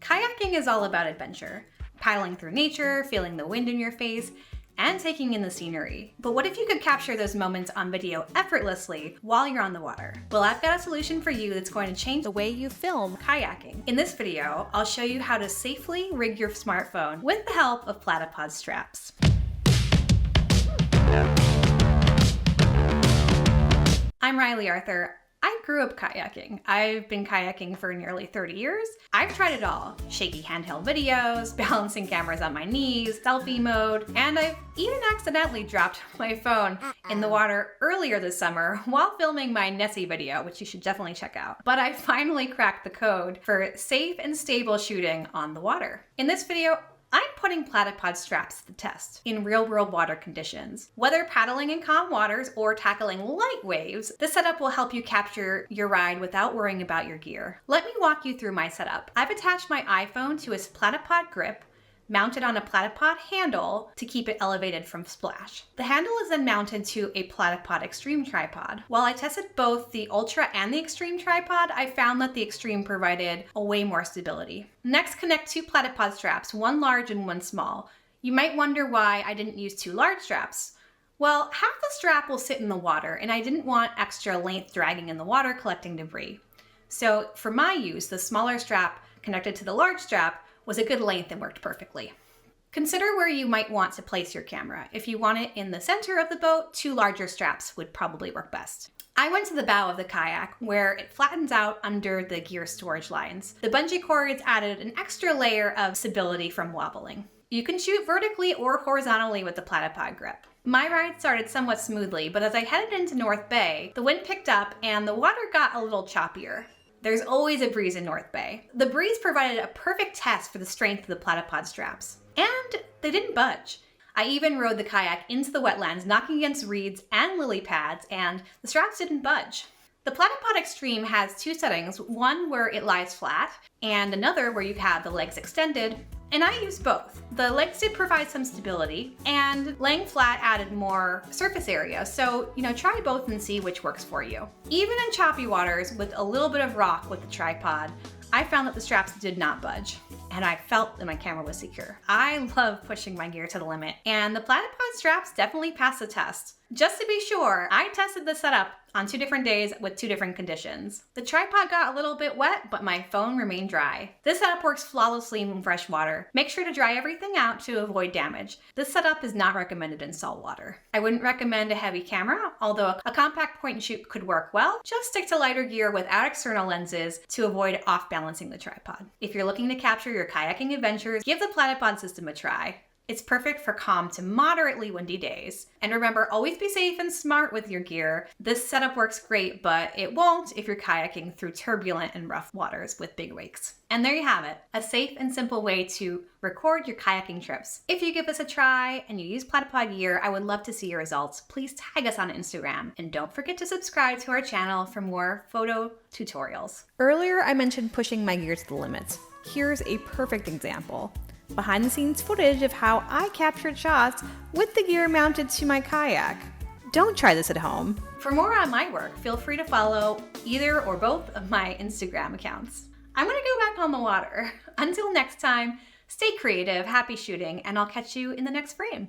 Kayaking is all about adventure, paddling through nature, feeling the wind in your face, and taking in the scenery. But what if you could capture those moments on video effortlessly while you're on the water? Well, I've got a solution for you that's going to change the way you film kayaking. In this video, I'll show you how to safely rig your smartphone with the help of Platypod straps. I'm Riley Arthur. I grew up kayaking. I've been kayaking for nearly 30 years. I've tried it all. Shaky handheld videos, balancing cameras on my knees, selfie mode, and I've even accidentally dropped my phone in the water earlier this summer while filming my Nessie video, which you should definitely check out. But I finally cracked the code for safe and stable shooting on the water. In this video, I'm putting Platypod straps to the test in real-world water conditions. Whether paddling in calm waters or tackling light waves, this setup will help you capture your ride without worrying about your gear. Let me walk you through my setup. I've attached my iPhone to a Platypod grip, mounted on a Platypod handle to keep it elevated from splash. The handle is then mounted to a Platypod Extreme tripod. While I tested both the Ultra and the Extreme tripod, I found that the Extreme provided a way more stability. Next, connect two Platypod straps, one large and one small. You might wonder why I didn't use two large straps. Well, half the strap will sit in the water, and I didn't want extra length dragging in the water collecting debris. So for my use, the smaller strap connected to the large strap was a good length and worked perfectly. Consider where you might want to place your camera. If you want it in the center of the boat, two larger straps would probably work best. I went to the bow of the kayak where it flattens out under the gear storage lines. The bungee cords added an extra layer of stability from wobbling. You can shoot vertically or horizontally with the Platypod grip. My ride started somewhat smoothly, but as I headed into North Bay, the wind picked up and the water got a little choppier. There's always a breeze in North Bay. The breeze provided a perfect test for the strength of the Platypod straps. And they didn't budge. I even rode the kayak into the wetlands, knocking against reeds and lily pads, and the straps didn't budge. The Platypod Extreme has two settings, one where it lies flat, and another where you have the legs extended, and I used both. The legs did provide some stability, and laying flat added more surface area, so try both and see which works for you. Even in choppy waters with a little bit of rock with the tripod, I found that the straps did not budge, and I felt that my camera was secure. I love pushing my gear to the limit, and the Platypod straps definitely passed the test. Just to be sure, I tested the setup on 2 different days with 2 different conditions. The tripod got a little bit wet, but my phone remained dry. This setup works flawlessly in fresh water. Make sure to dry everything out to avoid damage. This setup is not recommended in salt water. I wouldn't recommend a heavy camera, although a compact point and shoot could work well. Just stick to lighter gear without external lenses to avoid off-balancing the tripod. If you're looking to capture your kayaking adventures, give the Platypod system a try. It's perfect for calm to moderately windy days. And remember, always be safe and smart with your gear. This setup works great, but it won't if you're kayaking through turbulent and rough waters with big wakes. And there you have it, a safe and simple way to record your kayaking trips. If you give this a try and you use Platypod gear, I would love to see your results. Please tag us on Instagram. And don't forget to subscribe to our channel for more photo tutorials. Earlier, I mentioned pushing my gear to the limits. Here's a perfect example. Behind the scenes footage of how I captured shots with the gear mounted to my kayak. Don't try this at home. For more on my work, feel free to follow either or both of my Instagram accounts. I'm gonna go back on the water. Until next time, stay creative, happy shooting, and I'll catch you in the next frame.